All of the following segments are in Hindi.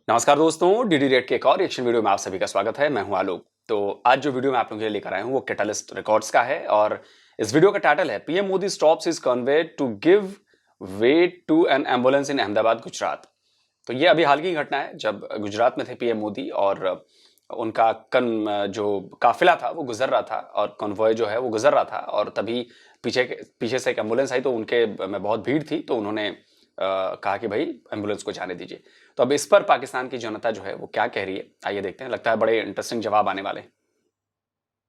नमस्कार दोस्तों, डीडी रेट के एक और रिएक्शन वीडियो में आप सभी का स्वागत है। मैं हूं आलोक। तो आज जो वीडियो मैं आप लोगों के लिए लेकर आया हूं वो कैटलिस्ट रिकॉर्ड्स का है और इस वीडियो का टाइटल है PM Modi stops his convoy to give way to an ambulance in Ahmedabad Gujarat. तो ये अभी हाल की घटना है जब गुजरात में थे पीएम मोदी और उनका जो काफिला था वो गुजर रहा था और कन्वॉय जो है वो गुजर रहा था और तभी पीछे से एक एम्बुलेंस आई तो उनके में बहुत भीड़ थी तो उन्होंने कहा कि भाई एम्बुलेंस को जाने दीजिए। तो अब इस पर पाकिस्तान की जनता जो है वो क्या कह रही है, आइए देखते हैं। लगता है बड़े इंटरेस्टिंग जवाब आने वाले हैं।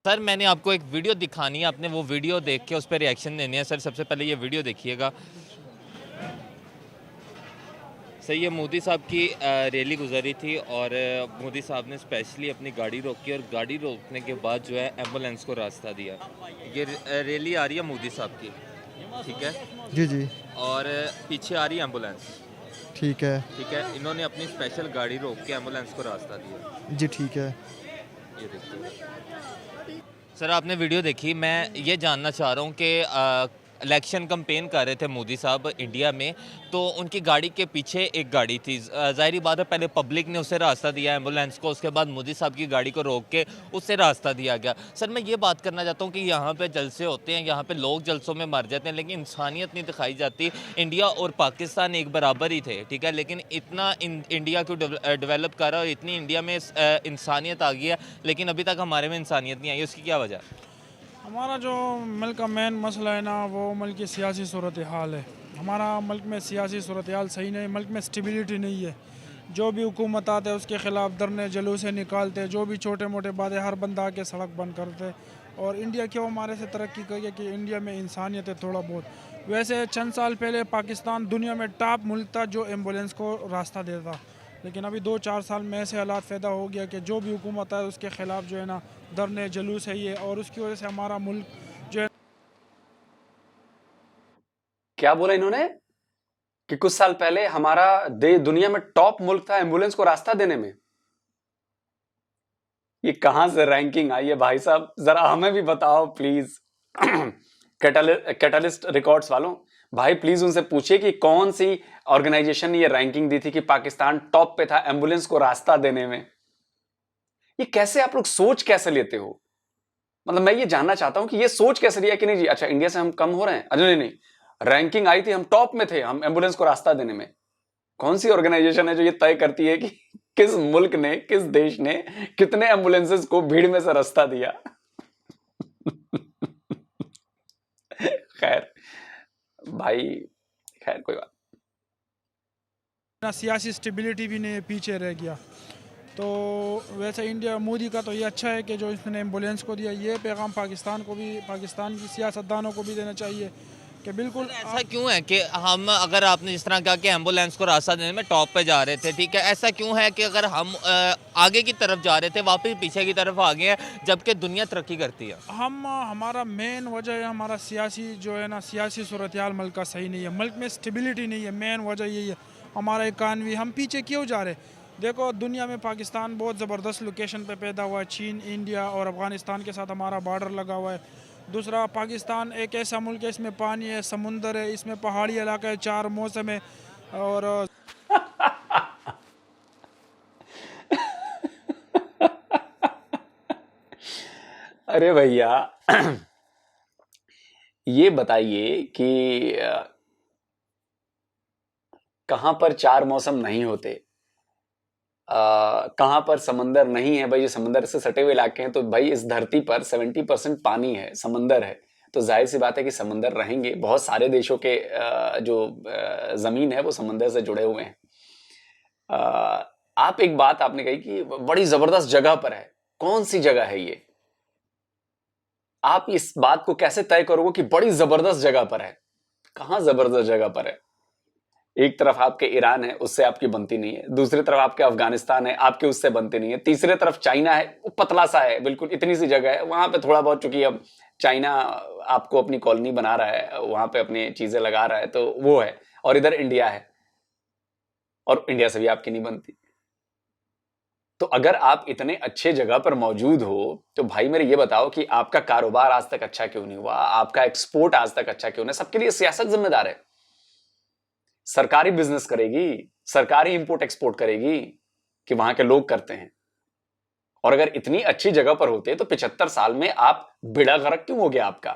सर मैंने आपको एक वीडियो दिखानी है, आपने वो वीडियो देख के उस पर रिएक्शन देने हैं। सर सबसे पहले ये वीडियो देखिएगा। सर ये मोदी साहब की रैली गुजरी थी और मोदी साहब ने स्पेशली अपनी गाड़ी रोकी और गाड़ी रोकने के बाद जो है एम्बुलेंस को रास्ता दिया। ये रैली आ रही है मोदी साहब की, ठीक है जी जी, और पीछे आ रही है एम्बुलेंस, ठीक है ठीक है। इन्होंने अपनी स्पेशल गाड़ी रोक के एम्बुलेंस को रास्ता दिया। जी, ठीक है। ये देखिए सर, आपने वीडियो देखी। मैं ये जानना चाह रहा हूँ कि इलेक्शन कंपेन कर रहे थे मोदी साहब इंडिया में, तो उनकी गाड़ी के पीछे एक गाड़ी थी। ज़ाहिरी बात है पहले पब्लिक ने उसे रास्ता दिया एम्बुलेंस को, उसके बाद मोदी साहब की गाड़ी को रोक के उससे रास्ता दिया गया। सर मैं ये बात करना चाहता हूँ कि यहाँ पे जलसे होते हैं, यहाँ पे लोग जलसों में मर जाते हैं, लेकिन इंसानियत नहीं दिखाई जाती। इंडिया और पाकिस्तान एक बराबर ही थे, ठीक है, लेकिन इतना इंडिया को डेवलप कर रहा है और इतनी इंडिया में इंसानियत आ गई है, लेकिन अभी तक हमारे में इंसानियत नहीं आई। उसकी क्या वजह है? हमारा जो मुल्क का मेन मसला है ना, वो मुल्क की सियासी सूरत हाल है। हमारा मुल्क में सियासी सूरत हाल सही नहीं, मुल्क में स्टेबिलिटी नहीं है। जो भी हुकूमत आते हैं उसके ख़िलाफ़ धरने जुलूसे निकालते, जो भी छोटे मोटे बातें हर बंदा आके सड़क बंद करते। और इंडिया क्यों हमारे से तरक्की करी कि इंडिया में इंसानियत है थोड़ा बहुत। वैसे चंद साल पहले पाकिस्तान दुनिया में टॉप मुल्क था जो एम्बुलेंस को रास्ता देता, लेकिन अभी 2-4 साल में ऐसे हालात पैदा हो गया कि जो भी हुकूमत है उसके ख़िलाफ़ जो है ना धरने जुलूस है ये, और उसकी वजह से हमारा मुल्क जो है। क्या बोला इन्होंने कि कुछ साल पहले हमारा दुनिया में टॉप मुल्क था एम्बुलेंस को रास्ता देने में। ये कहां से रैंकिंग आई है भाई साहब, जरा हमें भी बताओ प्लीज। कैटलिस्ट रिकॉर्ड्स वालों, भाई प्लीज उनसे पूछिए कि कौन सी ऑर्गेनाइजेशन ने ये रैंकिंग दी थी कि पाकिस्तान टॉप पे था एम्बुलेंस को रास्ता देने में। ये कैसे आप लोग सोच कैसे लेते हो? मतलब मैं ये जानना चाहता हूं कि ये सोच कैसे लिया कि नहीं जी अच्छा इंडिया से हम कम हो रहे हैं। अरे नहीं नहीं, रैंकिंग आई थी, हम टॉप में थे, हम एम्बुलेंस को रास्ता देने में। कौन सी ऑर्गेनाइजेशन है जो ये तय करती है कि किस मुल्क ने, किस देश ने कितने एम्बुलेंसेस को भीड़ में से रास्ता दिया? खैर भाई, खैर कोई बात। ना सियासी स्टेबिलिटी भी नहीं, पीछे रह गया। तो वैसे इंडिया मोदी का तो ये अच्छा है कि जो इसने एम्बुलेंस को दिया, ये पैगाम पाकिस्तान को भी, पाकिस्तान की सियासतदानों को भी देना चाहिए कि बिल्कुल ऐसा क्यों है कि हम, अगर आपने जिस तरह कहा कि एम्बुलेंस को रास्ता देने में टॉप पे जा रहे थे, ठीक है, ऐसा क्यों है कि अगर हम आगे की तरफ जा रहे थे वापस पीछे की तरफ आ गए हैं जबकि दुनिया तरक्की करती है? हमारा मेन वजह है हमारा सियासी जो है ना, सियासी सूरत हाल मुल्क का सही नहीं है, मुल्क में स्टेबिलिटी नहीं है। मेन वजह यही है, हमारा इकानवी, हम पीछे क्यों जा रहे हैं। देखो दुनिया में पाकिस्तान बहुत ज़बरदस्त लोकेशन पे पैदा हुआ है, चीन, इंडिया और अफ़गानिस्तान के साथ हमारा बॉर्डर लगा हुआ है। दूसरा, पाकिस्तान एक ऐसा मुल्क है, इसमें पानी है, समुंदर है, इसमें पहाड़ी इलाका है, 4 मौसम है। और अरे भैया ये बताइए कि कहां पर 4 मौसम नहीं होते, कहां पर समंदर नहीं है? भाई ये समंदर से सटे हुए इलाके हैं, तो भाई इस धरती पर 70% पानी है, समंदर है, तो जाहिर सी बात है कि समंदर रहेंगे। बहुत सारे देशों के जो जमीन है वो समंदर से जुड़े हुए हैं। आप एक बात आपने कही कि बड़ी जबरदस्त जगह पर है। कौन सी जगह है ये? आप इस बात को कैसे तय करोगे कि बड़ी जबरदस्त जगह पर है? कहां जबरदस्त जगह पर है? एक तरफ आपके ईरान है, उससे आपकी बनती नहीं है। दूसरी तरफ आपके अफगानिस्तान है, आपके उससे बनती नहीं है। तीसरी तरफ चाइना है, वो पतला सा है, बिल्कुल इतनी सी जगह है। वहां पे थोड़ा बहुत, चूंकि अब चाइना आपको अपनी कॉलोनी बना रहा है, वहां पे अपनी चीजें लगा रहा है, तो वो है। और इधर इंडिया है, और इंडिया से भी आपकी नहीं बनती। तो अगर आप इतने अच्छे जगह पर मौजूद हो तो भाई मेरे ये बताओ कि आपका कारोबार आज तक अच्छा क्यों नहीं हुआ, आपका एक्सपोर्ट आज तक अच्छा क्यों नहीं? सबके लिए सियासत जिम्मेदार है। सरकारी बिजनेस करेगी, सरकारी इंपोर्ट एक्सपोर्ट करेगी, कि वहां के लोग करते हैं। और अगर इतनी अच्छी जगह पर होते तो 75 साल में आप बेड़ा गर्क क्यों हो गया आपका?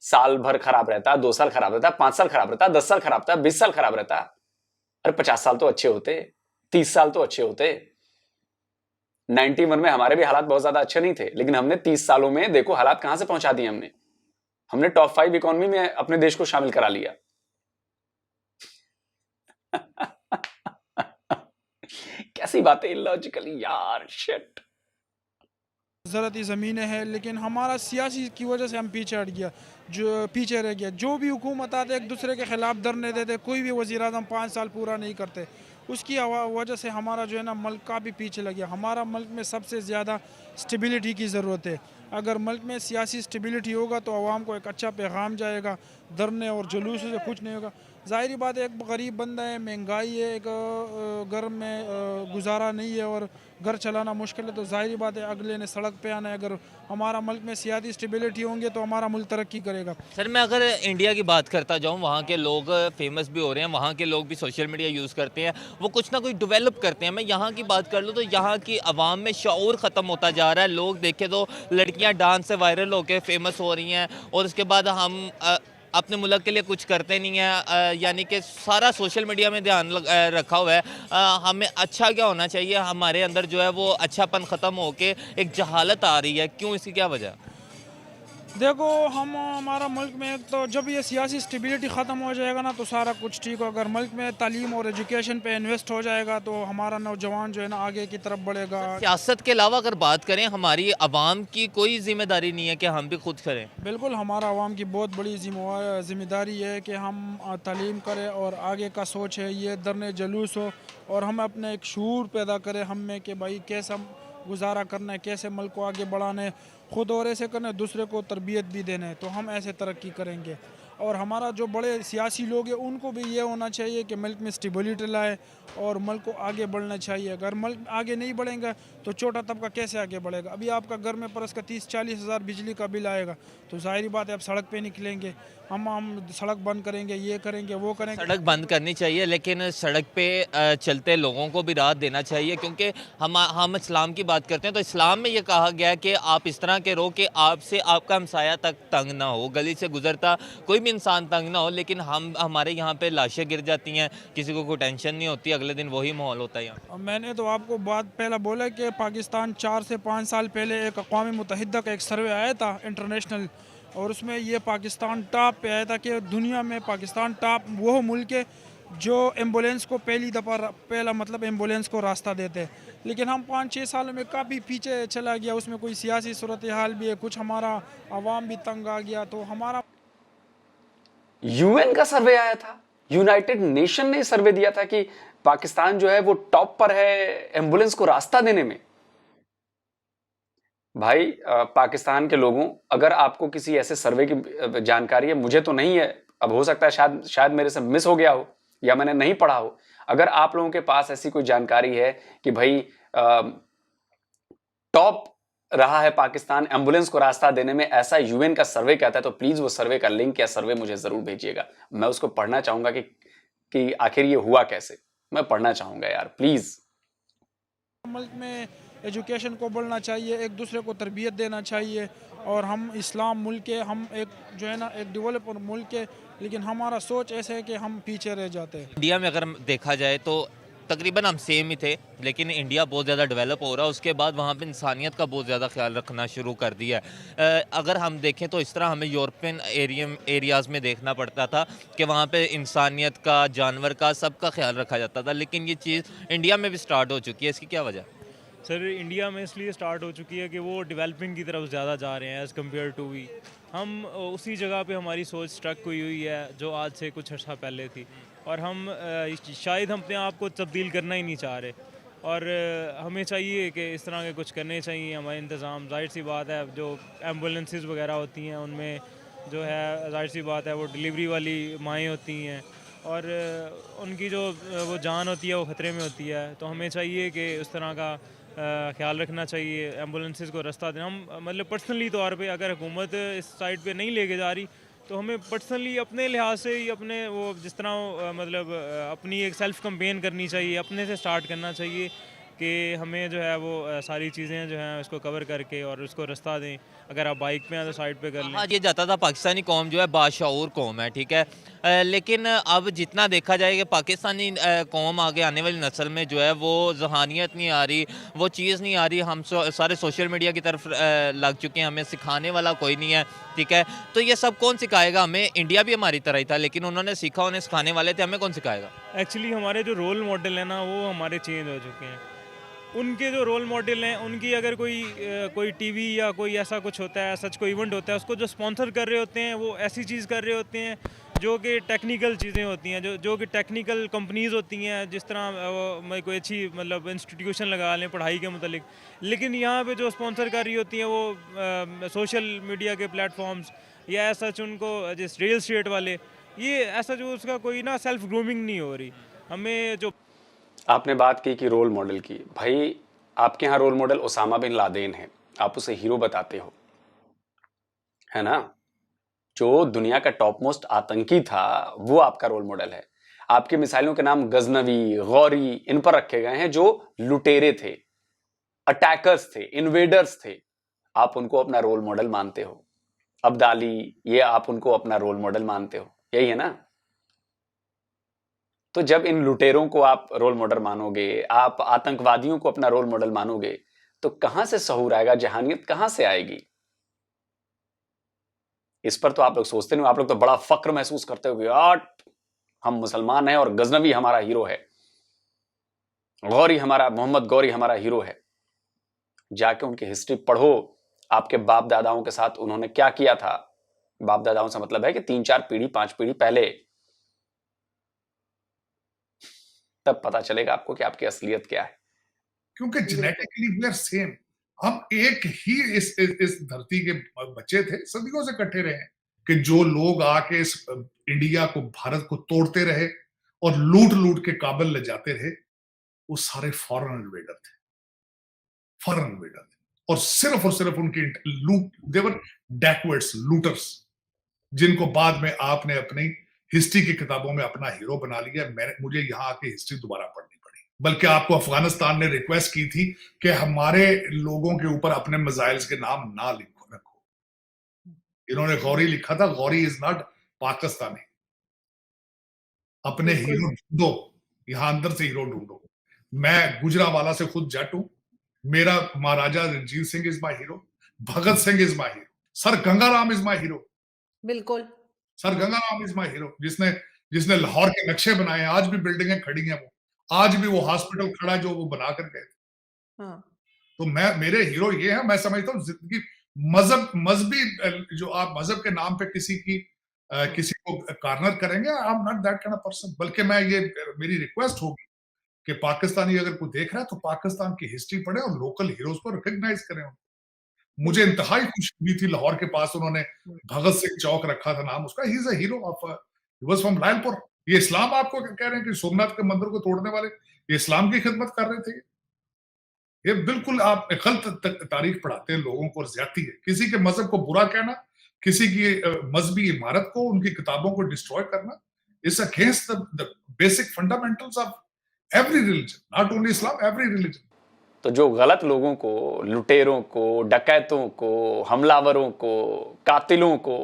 साल भर खराब रहता, 2 साल खराब रहता, 5 साल खराब रहता, 10 साल खराब रहता, 20 साल खराब रहता। अरे 50 साल तो अच्छे होते, 30 साल तो अच्छे होते। 91 में हमारे भी हालात बहुत ज्यादा अच्छे नहीं थे, लेकिन हमने 30 सालों में देखो हालात कहां से पहुंचा दिए हमने टॉप 5 इकोनॉमी में अपने देश को शामिल करा लिया। कैसी बातें इलॉजिकली यार, शिट। ज़राती ज़मीनें हैं, लेकिन हमारा सियासी की वजह से हम पीछे हट गया, जो पीछे रह गया। जो भी हुकूमत आते एक दूसरे के ख़िलाफ़ धरने देते, कोई भी वज़ीर आज़म 5 साल पूरा नहीं करते, उसकी वजह से हमारा जो है ना मुल्क का भी पीछे लग गया। हमारा मुल्क में सबसे ज़्यादा स्टेबिलिटी की ज़रूरत है। अगर मुल्क में सियासी स्टेबिलिटी होगा तो आवाम को एक अच्छा पैगाम जाएगा, धरने और जुलूस से कुछ नहीं होगा। ज़ाहिरी बात है, एक गरीब बंदा है, महंगाई है, एक घर में गुजारा नहीं है और घर चलाना मुश्किल है, तो ज़ाहिरी बात है अगले ने सड़क पे आना है। अगर हमारा मुल्क में सियासी स्टेबिलिटी होंगे तो हमारा मुल्क तरक्की करेगा। सर मैं अगर इंडिया की बात करता जाऊँ, वहाँ के लोग फेमस भी हो रहे हैं, वहाँ के लोग भी सोशल मीडिया यूज़ करते हैं, वो कुछ ना कुछ डेवलप करते हैं। मैं यहाँ की बात कर लूँ तो यहाँ की आवाम में शऊर ख़त्म होता जा रहा है। लोग देखें तो लड़कियाँ डांस से वायरल होकर फेमस हो रही हैं, और उसके बाद हम अपने मुल्क के लिए कुछ करते नहीं हैं, यानी कि सारा सोशल मीडिया में ध्यान रखा हुआ है। हमें अच्छा क्या होना चाहिए? हमारे अंदर जो है वो अच्छापन ख़त्म होके एक जहालत आ रही है, क्यों, इसकी क्या वजह? देखो, हम हमारा मुल्क में एक तो जब ये सियासी स्टेबिलिटी ख़त्म हो जाएगा ना तो सारा कुछ ठीक हो। अगर मुल्क में तालीम और एजुकेशन पे इन्वेस्ट हो जाएगा तो हमारा नौजवान जो है ना आगे की तरफ बढ़ेगा। सियासत के अलावा अगर बात करें, हमारी आवाम की कोई जिम्मेदारी नहीं है कि हम भी खुद करें? बिल्कुल, हमारा आवाम की बहुत बड़ी जिम्मेदारी है कि हम तालीम करें और आगे का सोच है, ये धरने जुलूस हो और हम अपने एक शूर पैदा करें हम में कि भाई कैसा गुजारा करना है, कैसे मुल्क को आगे बढ़ाना है, खुद और ऐसे करना है, दूसरे को तरबियत भी देना है, तो हम ऐसे तरक्की करेंगे। और हमारा जो बड़े सियासी लोग हैं उनको भी ये होना चाहिए कि मुल्क में स्टेबिलिटी लाए और मुल्क को आगे बढ़ना चाहिए। अगर मुल्क आगे नहीं बढ़ेगा तो छोटा तबका कैसे आगे बढ़ेगा? अभी आपका घर में परस का 30-40 हज़ार बिजली का बिल आएगा, तो ज़ाहिर बात है आप सड़क पे निकलेंगे, हम सड़क बंद करेंगे, ये करेंगे, वो करेंगे। सड़क बंद करनी चाहिए, लेकिन सड़क पे चलते लोगों को भी राहत देना चाहिए, क्योंकि हम इस्लाम की बात करते हैं तो इस्लाम में ये कहा गया है कि आप इस तरह के रहो कि आपसे आपका हमसाया तक तंग ना हो, गली से गुजरता कोई भी इंसान तंग ना हो। लेकिन हमारे यहाँ पे लाशें गिर जाती हैं, किसी को कोई टेंशन नहीं होती, अगले दिन वही माहौल होता है यहाँ। मैंने तो आपको बात पहला बोला कि पाकिस्तान 4 से 5 साल पहले एक अक़वाम मुत्तहिदा का एक सर्वे आया था इंटरनेशनल, और उसमें ये पाकिस्तान टॉप पे आया था कि दुनिया में पाकिस्तान टॉप वो मुल्क है जो एम्बुलेंस को पहला मतलब एम्बुलेंस को रास्ता देते हैं। लेकिन हम 5-6 सालों में काफ़ी पीछे चला गया, उसमें कोई सियासी सूरत हाल भी है, कुछ हमारा आवाम भी तंग आ गया। तो हमारा यूएन का सर्वे आया था, यूनाइटेड नेशन ने सर्वे दिया था कि पाकिस्तान जो है वो टॉप पर है एम्बुलेंस को रास्ता देने में। भाई पाकिस्तान के लोगों, अगर आपको किसी ऐसे सर्वे की जानकारी है, मुझे तो नहीं है, अब हो सकता है शायद मेरे से मिस हो गया हो या मैंने नहीं पढ़ा हो। अगर आप लोगों के पास ऐसी कोई जानकारी है कि भाई टॉप रहा है पाकिस्तान एम्बुलेंस को रास्ता देने में, ऐसा यूएन का सर्वे कहता है, तो प्लीज वो सर्वे का लिंक या सर्वे मुझे जरूर भेजिएगा। मैं उसको पढ़ना चाहूंगा कि आखिर ये हुआ कैसे। मैं पढ़ना चाहूंगा यार, प्लीज। मुल्क में एजुकेशन को बढ़ना चाहिए, एक दूसरे को तरबियत देना चाहिए, और हम इस्लाम मुल्क के, हम एक जो है ना एक डेवलपर मुल्क के, लेकिन हमारा सोच ऐसे है कि हम पीछे रह जाते हैं। इंडिया में अगर देखा जाए तो तकरीबन हम सेम ही थे, लेकिन इंडिया बहुत ज़्यादा डेवलप हो रहा है, उसके बाद वहाँ पे इंसानियत का बहुत ज़्यादा ख्याल रखना शुरू कर दिया है। अगर हम देखें तो इस तरह हमें यूरोपियन एरियाज़ में देखना पड़ता था कि वहाँ पे इंसानियत का, जानवर का, सबका ख्याल रखा जाता था, लेकिन ये चीज़ इंडिया में भी स्टार्ट हो चुकी है। इसकी क्या वजह? सर इंडिया में इसलिए स्टार्ट हो चुकी है कि वो डेवलपिंग की तरफ ज़्यादा जा रहे हैं एज़ कम्पेयर टू वी। हम उसी जगह पे हमारी सोच स्ट्रक हुई है जो आज से कुछ अर्सा पहले थी, और हम शायद हम अपने आप को तब्दील करना ही नहीं चाह रहे, और हमें चाहिए कि इस तरह के कुछ करने चाहिए हमारे इंतज़ाम। जाहिर सी बात है जो एम्बुलेंसेस वगैरह होती हैं उनमें जो है जाहिर सी बात है वो डिलीवरी वाली माएँ होती हैं, और उनकी जो वो जान होती है वो ख़तरे में होती है। तो हमें चाहिए कि उस तरह का ख्याल रखना चाहिए, एम्बुलेंसेस को रास्ता देना। हम मतलब पर्सनली तौर पे अगर हुकूमत इस साइड पे नहीं लेके जा रही तो हमें पर्सनली अपने लिहाज से ही अपने वो जिस तरह मतलब अपनी एक सेल्फ कंपेन करनी चाहिए, अपने से स्टार्ट करना चाहिए कि हमें जो है वो सारी चीज़ें जो हैं उसको कवर करके और उसको रास्ता दें। अगर आप बाइक पे हैं तो साइड पे कर लें। हाँ, ये जाता था पाकिस्तानी कौम जो है बाशऊर कौम है, ठीक है। लेकिन अब जितना देखा जाए कि पाकिस्तानी कौम आगे आने वाली नस्ल में जो है वो ज़हानियत नहीं आ रही, वो चीज़ नहीं आ रही। हम सारे सोशल मीडिया की तरफ लग चुके हैं, हमें सिखाने वाला कोई नहीं है, ठीक है। तो ये सब कौन सिखाएगा हमें? इंडिया भी हमारी तरह ही था, लेकिन उन्होंने सीखा, उन्हें सिखाने वाले थे, हमें कौन सिखाएगा? एक्चुअली हमारे जो रोल मॉडल हैं ना वो हमारे चेंज हो चुके हैं। उनके जो रोल मॉडल हैं उनकी अगर कोई टीवी या कोई ऐसा कुछ होता है, सच कोई इवेंट होता है, उसको जो स्पॉन्सर कर रहे होते हैं वो ऐसी चीज़ कर रहे होते हैं जो कि टेक्निकल चीज़ें होती हैं, जो कि टेक्निकल कंपनीज़ होती हैं, जिस तरह मैं कोई अच्छी मतलब इंस्टीट्यूशन लगा लें पढ़ाई के मतलब। लेकिन यहाँ पे जो स्पॉन्सर कर रही होती हैं वो सोशल मीडिया के प्लेटफॉर्म्स या ऐसा उनको जिस रियल स्टेट वाले, ये ऐसा जो उसका कोई ना सेल्फ ग्रूमिंग नहीं हो रही। हमें जो आपने बात की कि रोल मॉडल की, भाई आपके यहाँ role model Osama bin Laden है, आप उसे हीरो बताते हो, है ना? जो दुनिया का टॉप मोस्ट आतंकी था वो आपका रोल मॉडल है। आपके मिसाइलों के नाम गजनवी, गौरी इन पर रखे गए हैं जो लुटेरे थे, अटैकर्स थे, इन्वेडर्स थे। आप उनको अपना रोल मॉडल मानते हो। अब्दाली, ये आप उनको अपना रोल मॉडल मानते हो, यही है ना? तो जब इन लुटेरों को आप रोल मॉडल मानोगे, आप आतंकवादियों को अपना रोल मॉडल मानोगे, तो कहां से सहूर आएगा, जहानियत कहां से आएगी? इस पर तो आप लोग सोचते नहीं। आप लोग तो बड़ा फक्र महसूस करते हो, यार हम मुसलमान हैं और गजनवी हमारा हीरो है, गौरी हमारा, मोहम्मद गौरी हमारा हीरो है। जाके उनकी हिस्ट्री पढ़ो, आपके बाप दादाओं के साथ उन्होंने क्या किया था। बाप दादाओं से मतलब है कि 3-4 पीढ़ी 5 पीढ़ी पहले। तब पता चलेगा आपको कि आपकी असलियत क्या है। क्योंकि जेनेटिकली वी आर सेम। हम एक ही इस धरती के बच्चे थे, सदियों से इकट्ठे रहे हैं। कि जो लोग आके इस इंडिया को, भारत को तोड़ते रहे और लूट लूट के काबल ले जाते रहे, वो सारे फॉरेन इन्वेडर थे, फॉरेन इन्वेडर थे। और सिर्फ उनकी लूट, देवर बैकवर्ड्स लूटर्स, जिनको बाद में आपने अपनी हिस्ट्री की किताबों में अपना हीरो बना लिया। मुझे यहाँ आके हिस्ट्री दोबारा पढ़नी पड़ी। बल्कि आपको अफगानिस्तान ने रिक्वेस्ट की थी कि हमारे लोगों के ऊपर अपने मिसाइल्स के नाम ना रखो। इन्होंने गौरी लिखा था, गौरी इज नॉट पाकिस्तानी। अपने हीरो ढूंढो, यहां अंदर से हीरो ढूंढो। मैं गुजरावाला से खुद जट हूं। मेरा Maharaja Ranjit Singh is my hero, Bhagat Singh is my hero, sir Gangaram is my hero. बिल्कुल। Sir Gangaram is my hero, जिसने जिसने लाहौर के नक्शे बनाए। आज भी बिल्डिंगें खड़ी हैं, वो आज भी वो हॉस्पिटल खड़ा है जो वो बना कर गए। हाँ। तो मेरे हीरो ये है। मैं समझता हूँ जिंदगी मजहबी, जो आप मजहब के नाम पे किसी को कार्नर करेंगे, I am not that kind of person. बल्कि मेरी रिक्वेस्ट होगी कि पाकिस्तानी अगर कोई देख रहा है तो पाकिस्तान की हिस्ट्री पढ़े और लोकल हीरोज को रिकॉग्नाइज करें। मुझे इंतहाई खुशी हुई थी, लाहौर के पास उन्होंने भगत सिंह चौक रखा था नाम उसका। He is a hero of, he was from Lalpur. ये इस्लाम आपको कह रहे हैं कि सोमनाथ के मंदिर को तोड़ने वाले ये इस्लाम की खिदमत कर रहे थे। ये बिल्कुल आप गलत तारीख पढ़ाते हैं लोगों को, और ज्यादती है। किसी के मजहब को बुरा कहना, किसी की मजहबी इमारत को, उनकी किताबों को डिस्ट्रॉय करना, is against the basic fundamentals of every religion, not only Islam, every religion. तो जो गलत लोगों को, लुटेरों को, डकैतों को, हमलावरों को, कातिलों को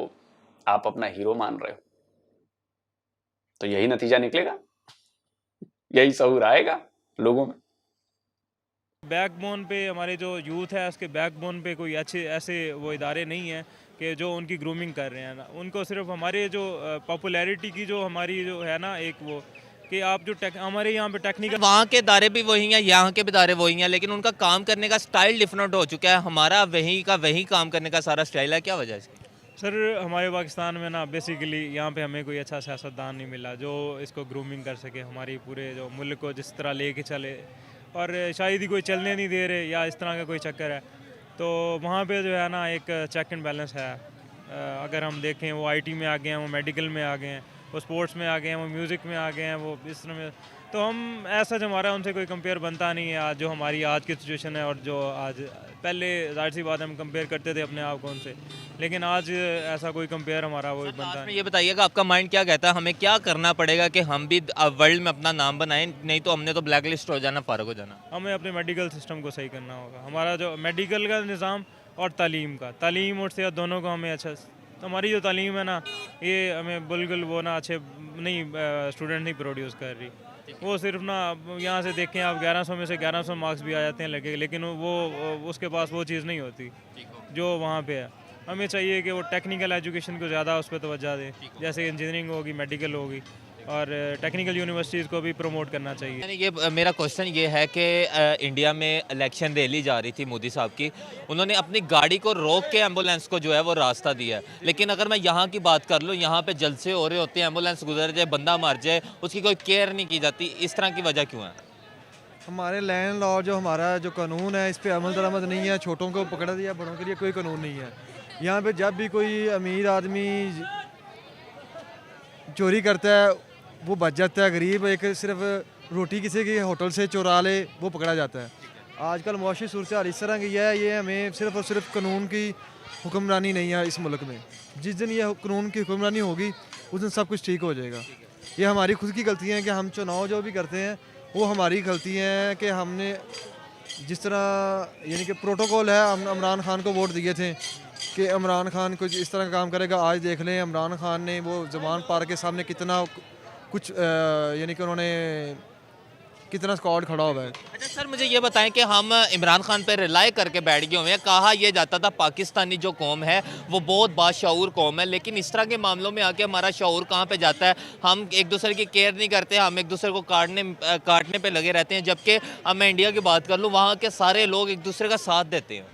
आप अपना हीरो मान रहे हो, तो यही नतीजा निकलेगा, यही सहूर आएगा लोगों में। बैकबोन पे हमारे जो यूथ है उसके बैकबोन पे कोई अच्छे ऐसे वो इदारे नहीं हैं कि जो उनकी ग्रूमिंग कर रहे हैं ना। उनको सिर्फ हमारे जो पॉपुलैरिटी की जो हमारी जो है ना एक वो कि आप जो हमारे यहाँ पे टेक्निकल, वहाँ के इदारे भी वही हैं, यहाँ के भी इदारे वही हैं, लेकिन उनका काम करने का स्टाइल डिफरेंट हो चुका है। हमारा वही काम करने का सारा स्टाइल है। क्या वजह है इसकी? सर हमारे पाकिस्तान में ना बेसिकली यहाँ पे हमें कोई अच्छा सियासतदान नहीं मिला जो इसको ग्रूमिंग कर सके, हमारी पूरे जो मुल्क को जिस तरह लेके चले। और शायद ही कोई चलने नहीं दे रहे या इस तरह का कोई चक्कर है। तो वहाँ पे जो है ना एक चेक एंड बैलेंस है। अगर हम देखें वो आईटी में आ गए हैं, वो मेडिकल में आ गए हैं, वो स्पोर्ट्स में आ गए हैं, वो म्यूज़िक में आ गए हैं, वो इस तरह में। तो हम ऐसा जो हमारा उनसे कोई कंपेयर बनता नहीं है आज, जो हमारी आज की सिचुएशन है और जो आज पहले जाहिर सी बात है हम कंपेयर करते थे अपने आप को उनसे, लेकिन आज ऐसा कोई कंपेयर हमारा वो बनता लास्ट में नहीं। ये बताइएगा आपका माइंड क्या कहता है, हमें क्या करना पड़ेगा कि हम भी वर्ल्ड में अपना नाम बनाएं, नहीं तो हमने तो ब्लैक लिस्ट हो जाना, फारग हो जाना। हमें अपने मेडिकल सिस्टम को सही करना होगा। हमारा जो मेडिकल का निज़ाम और तालीम और सेहत दोनों को हमें अच्छा, हमारी जो तालीम है ना, ये हमें बिल्कुल वो ना अच्छे नहीं स्टूडेंट नहीं प्रोड्यूस कर रही। वो सिर्फ ना यहाँ से देखें आप 1100 में से 1100 मार्क्स भी आ जाते हैं लगे, लेकिन वो उसके पास वो चीज़ नहीं होती जो वहाँ पे है। हमें चाहिए कि वो टेक्निकल एजुकेशन को ज़्यादा उस पर तवज्जो दें, जैसे इंजीनियरिंग होगी, मेडिकल होगी, और टेक्निकल यूनिवर्सिटीज़ को भी प्रमोट करना चाहिए। यानी ये मेरा क्वेश्चन ये है कि इंडिया में इलेक्शन रैली जा रही थी मोदी साहब की, उन्होंने अपनी गाड़ी को रोक के एम्बुलेंस को जो है वो रास्ता दिया है, लेकिन अगर मैं यहाँ की बात कर लूँ, यहाँ पे जलसे हो रहे होते हैं, एम्बुलेंस गुजर जाए, बंदा मर जाए, उसकी कोई केयर नहीं की जाती। इस तरह की वजह क्यों है? हमारे लैंड लॉ जो हमारा जो कानून है, इस पर अमल दरामद नहीं है। छोटों को पकड़ा दिया, बड़ों के लिए कोई कानून नहीं है। यहाँ पे जब भी कोई अमीर आदमी चोरी करता है वो बच जाता है, गरीब एक सिर्फ रोटी किसी के होटल से चुरा ले वो पकड़ा जाता है। आजकल मुआशी सूरत हाल इस तरह की है, ये हमें सिर्फ और सिर्फ कानून की हुक्मरानी नहीं है इस मुल्क में। जिस दिन ये कानून की हुक्मरानी होगी उस दिन सब कुछ ठीक हो जाएगा। ये हमारी खुद की गलती है कि हम चुनाव जो भी करते हैं वो हमारी गलती है कि हमने जिस तरह यानी कि प्रोटोकॉल है, हम इमरान खान को वोट दिए थे कि इमरान खान कुछ इस तरह का काम करेगा। आज देख लें इमरान खान ने वो ज़बान पार के सामने कितना कुछ यानी कि उन्होंने कितना स्क्वाड खड़ा हुआ है। अच्छा सर, मुझे ये बताएं कि हम इमरान खान पर रिलाई करके बैठ गए हुए हैं। कहा यह जाता था पाकिस्तानी जो कौम है वो बहुत बाशऊर कौम है, लेकिन इस तरह के मामलों में आके हमारा शऊर कहाँ पे जाता है? हम एक दूसरे की केयर नहीं करते, हम एक दूसरे को काटने पे लगे रहते हैं। जबकि अब मैं इंडिया की बात कर लूँ, वहाँ के सारे लोग एक दूसरे का साथ देते हैं।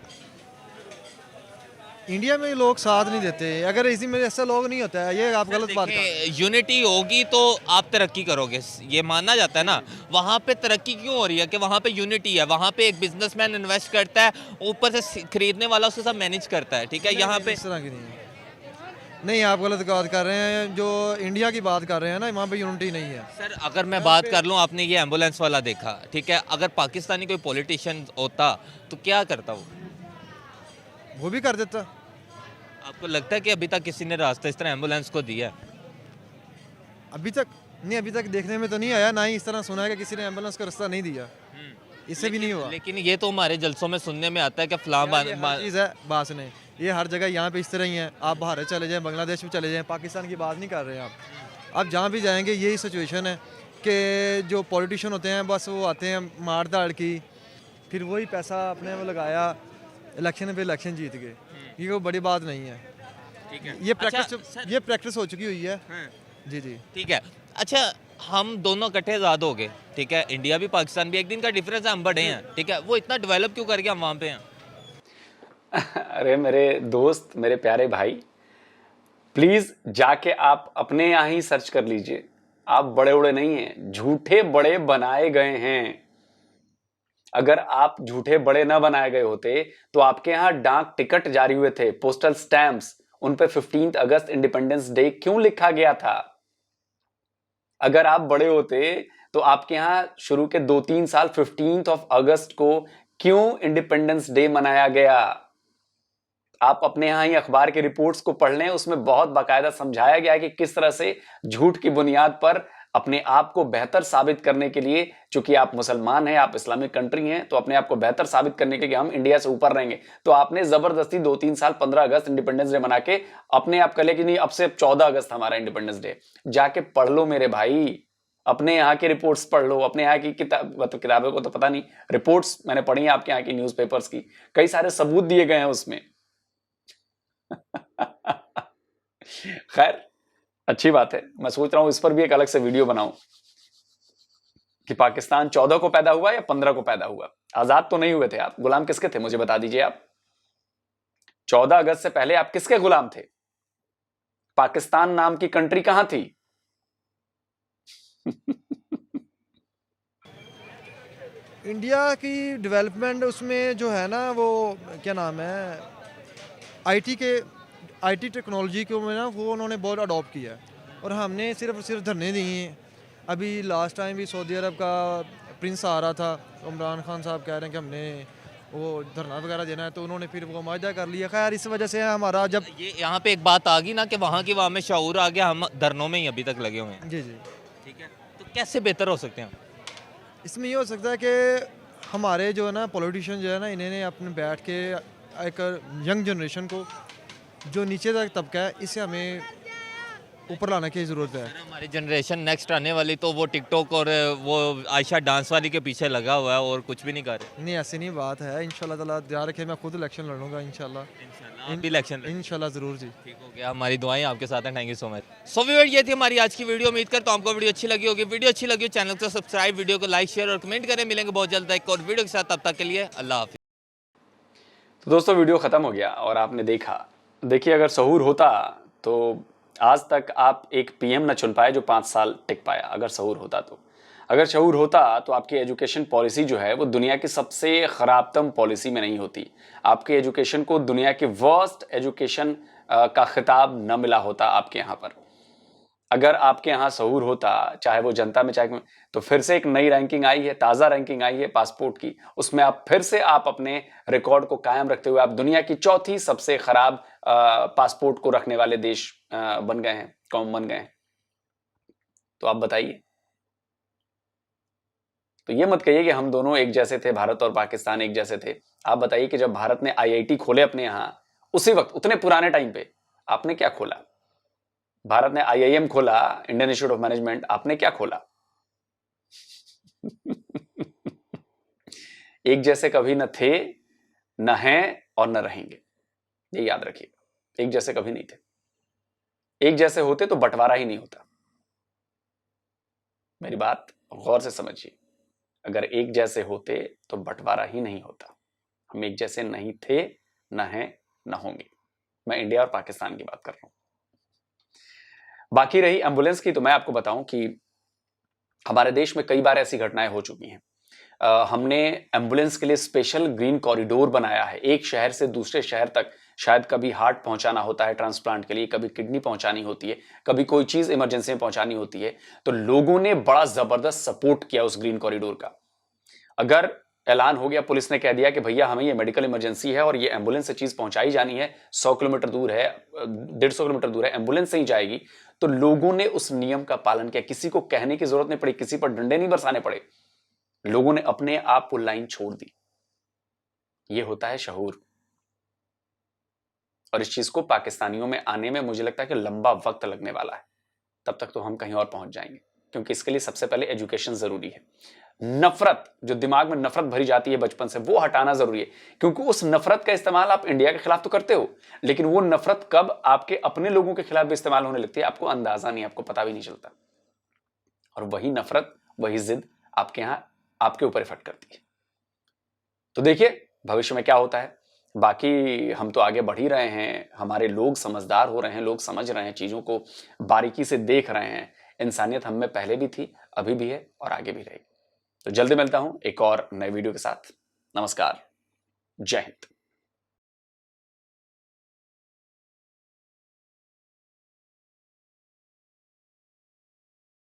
इंडिया में लोग साथ नहीं देते। अगर इसी में ऐसा लोग नहीं होता है, ये आप गलत बात कर रहे हैं। यूनिटी होगी तो आप तरक्की करोगे, ये माना जाता है ना। वहाँ पे तरक्की क्यों हो रही है कि वहाँ पे यूनिटी है, वहाँ पे एक बिजनेसमैन इन्वेस्ट करता है, ऊपर से खरीदने वाला उसको सब मैनेज करता है, ठीक है। यहाँ पे इस तरह की नहीं है। नहीं, आप गलत बात कर रहे हैं। जो इंडिया की बात कर रहे हैं ना, वहाँ पे यूनिटी नहीं है। सर अगर मैं बात कर लूँ, आपने ये एम्बुलेंस वाला देखा, ठीक है, अगर पाकिस्तानी कोई पॉलिटिशियन होता तो क्या करता वो भी कर देता। आपको लगता है कि अभी तक किसी ने रास्ता इस तरह एम्बुलेंस को दिया? अभी तक नहीं, अभी तक देखने में तो नहीं आया, ना ही इस तरह सुना है कि किसी ने एम्बुलेंस का रास्ता नहीं दिया। इससे भी नहीं हुआ। लेकिन ये तो हमारे जलसों में सुनने में आता है कि फलां चीज़ है बात नहीं, ये हर जगह यहाँ पे इस तरह ही है। आप भारत चले जाएं, बांग्लादेश में चले जाएं, पाकिस्तान की बात नहीं कर रहे हैं आप जहाँ भी जाएंगे यही सिचुएशन है कि जो पॉलिटिशियन होते हैं बस वो आते हैं मार धाड़ की, फिर वही पैसा अपने में लगाया, इलेक्शन पे इलेक्शन जीत गए। ये कोई बड़ी बात नहीं है। ठीक है, ये प्रैक्टिस हो चुकी हुई है। जी जी ठीक है। अच्छा, हम दोनों इकट्ठे आज़ाद हो गए, ठीक है, इंडिया भी पाकिस्तान भी, एक दिन का डिफरेंस है, हम बड़े हैं, ठीक है, वो इतना डेवलप क्यों करके हम वहाँ पे हैं? अरे मेरे दोस्त, मेरे प्यारे भाई, प्लीज जाके आप अपने यहाँ ही सर्च कर लीजिए। आप बड़े बड़े नहीं हैं, झूठे बड़े बनाए गए हैं। अगर आप झूठे बड़े ना बनाए गए होते तो आपके यहाँ डाक टिकट जारी हुए थे, पोस्टल स्टैम्प्स, उन पे 15 अगस्त इंडिपेंडेंस डे क्यों लिखा गया था? अगर आप बड़े होते तो आपके यहां शुरू के 2-3 साल 15 अगस्त को क्यों इंडिपेंडेंस डे मनाया गया? आप अपने यहां ही अखबार के रिपोर्ट्स को पढ़ लें, उसमें बहुत बाकायदा समझाया गया है कि किस तरह से झूठ की बुनियाद पर अपने आप को बेहतर साबित करने के लिए, चूंकि आप मुसलमान हैं, आप इस्लामिक कंट्री हैं, तो अपने आप को बेहतर साबित करने के लिए हम इंडिया से ऊपर रहेंगे, तो आपने जबरदस्ती 2-3 साल 15 अगस्त इंडिपेंडेंस डे बना के अपने आप कर लिया कि नहीं अब से 14 अगस्त हमारा इंडिपेंडेंस डे। जाके पढ़ लो मेरे भाई, अपने यहाँ के रिपोर्ट्स पढ़ लो, अपने यहाँ की किताबों को तो पता नहीं, रिपोर्ट्स मैंने पढ़ी है आपके यहाँ की न्यूज़पेपर्स की, कई सारे सबूत दिए गए हैं उसमें। खैर, अच्छी बात है। मैं सोच रहा हूं इस पर भी एक अलग से वीडियो बनाऊं कि पाकिस्तान 14 को पैदा हुआ या 15 को पैदा हुआ। आजाद तो नहीं हुए थे आप, गुलाम किसके थे मुझे बता दीजिए आप। 14 अगस्त से पहले आप किसके गुलाम थे? पाकिस्तान नाम की कंट्री कहां थी? इंडिया की डेवलपमेंट उसमें जो है ना, वो क्या नाम है, आईटी टेक्नोलॉजी को में ना वो उन्होंने बहुत अडॉप्ट किया है, और हमने सिर्फ धरने दिए हैं। अभी लास्ट टाइम भी सऊदी अरब का प्रिंस आ रहा था, इमरान खान साहब कह रहे हैं कि हमने वो धरना वगैरह देना है, तो उन्होंने फिर वो मुआहदा कर लिया। खैर इस वजह से हमारा जब ये यहाँ पे एक बात आ गई ना कि वहाँ की वाम में शऊर आ गया, हम धरनों में ही अभी तक लगे हुए हैं। जी जी ठीक है, तो कैसे बेहतर हो सकते हैं? इसमें ये हो सकता है कि हमारे जो है ना पॉलिटिशियन जो है ना, इन्होंने अपने बैठ के एक यंग जनरेशन को, जो नीचे तक तबका है, इसे हमें ऊपर लाने की ज़रूरत है। हमारी जनरेशन नेक्स्ट आने वाली तो वो टिकटॉक और वो आयशा डांस वाली के पीछे लगा हुआ है और कुछ भी नहीं कर रहे। नहीं ऐसी नहीं बात है, इंशाल्लाह ताला ध्यान रखे, मैं खुद इलेक्शन लड़ूंगा इंशाल्लाह। आप भी इलेक्शन इंशाल्लाह ज़रूर जी। ठीक हो गया, हमारी दुआएं आपके साथ हैं। Thank you so much. So viewer, ये थी हमारी आज की वीडियो। उम्मीद करता हूं आपको वीडियो अच्छी लगी होगी। वीडियो अच्छी लगी हो चैनल को सब्सक्राइब, वीडियो को लाइक, शेयर और कमेंट करें। मिलेंगे बहुत जल्द एक और वीडियो के साथ, तब तक के लिए अल्लाह हाफिज़। तो दोस्तों वीडियो खत्म हो गया और आपने देखा, देखिए अगर सहूर होता तो आज तक आप एक पीएम न चुन पाए जो 5 साल टिक पाया। अगर सहूर होता तो, अगर शऊर होता तो आपकी एजुकेशन पॉलिसी जो है वो दुनिया की सबसे खराबतम पॉलिसी में नहीं होती। आपके एजुकेशन को दुनिया की वर्स्ट एजुकेशन का खिताब न मिला होता आपके यहाँ पर। अगर आपके यहाँ सहूर होता, चाहे वो जनता में चाहे, तो फिर से एक नई रैंकिंग आई है, ताज़ा रैंकिंग आई है पासपोर्ट की। उसमें आप फिर से आप अपने रिकॉर्ड को कायम रखते हुए आप दुनिया की चौथी सबसे खराब पासपोर्ट को रखने वाले देश बन गए हैं, कौम बन गए हैं। तो आप बताइए, तो ये मत कहिए कि हम दोनों एक जैसे थे, भारत और पाकिस्तान एक जैसे थे। आप बताइए कि जब भारत ने आईआईटी खोले अपने यहाँ, उसी वक्त उतने पुराने टाइम पे आपने क्या खोला? भारत ने आईआईएम खोला, इंडियन इंस्टीट्यूट ऑफ मैनेजमेंट, आपने क्या खोला? एक जैसे कभी न थे, न हैं और न रहेंगे, ये याद रखिएगा। एक जैसे कभी नहीं थे। एक जैसे होते तो बंटवारा ही नहीं होता। मेरी बात गौर से समझिए, अगर एक जैसे होते तो बंटवारा ही नहीं होता। हम एक जैसे नहीं थे, न हैं, न होंगे। मैं इंडिया और पाकिस्तान की बात कर रहा हूं। बाकी रही एम्बुलेंस की, तो मैं आपको बताऊं कि हमारे देश में कई बार ऐसी घटनाएं हो चुकी हैं। हमने एम्बुलेंस के लिए स्पेशल ग्रीन कॉरिडोर बनाया है। एक शहर से दूसरे शहर तक शायद कभी हार्ट पहुंचाना होता है ट्रांसप्लांट के लिए, कभी किडनी पहुंचानी होती है, कभी कोई चीज इमरजेंसी में पहुंचानी होती है, तो लोगों ने बड़ा जबरदस्त सपोर्ट किया उस ग्रीन कॉरिडोर का। अगर ऐलान हो गया, पुलिस ने कह दिया कि भैया हमें ये मेडिकल इमरजेंसी है और ये एम्बुलेंस से चीज पहुंचाई जानी है, 100 किलोमीटर दूर है, 150 किलोमीटर दूर है, एम्बुलेंस से ही जाएगी, तो लोगों ने उस नियम का पालन किया। किसी को कहने की जरूरत नहीं पड़ी, किसी पर डंडे नहीं बरसाने पड़े, लोगों ने अपने आप वो लाइन छोड़ दी। ये होता है शऊर। और इस चीज को पाकिस्तानियों में आने में मुझे लगता है कि लंबा वक्त लगने वाला है। तब तक तो हम कहीं और पहुंच जाएंगे, क्योंकि इसके लिए सबसे पहले एजुकेशन जरूरी है। नफरत, जो दिमाग में नफरत भरी जाती है बचपन से, वो हटाना जरूरी है। क्योंकि उस नफरत का इस्तेमाल आप इंडिया के खिलाफ तो करते हो, लेकिन वो नफरत कब आपके अपने लोगों के खिलाफ भी इस्तेमाल होने लगती है, आपको अंदाजा नहीं, आपको पता भी नहीं चलता। और वही नफरत, वही जिद आपके यहां आपके ऊपर इफेक्ट करती है। तो देखिए भविष्य में क्या होता है। बाकी हम तो आगे बढ़ ही रहे हैं, हमारे लोग समझदार हो रहे हैं, लोग समझ रहे हैं, चीजों को बारीकी से देख रहे हैं। इंसानियत हम में पहले भी थी, अभी भी है और आगे भी रहेगी। तो जल्दी मिलता हूं एक और नए वीडियो के साथ। नमस्कार, जय हिंद।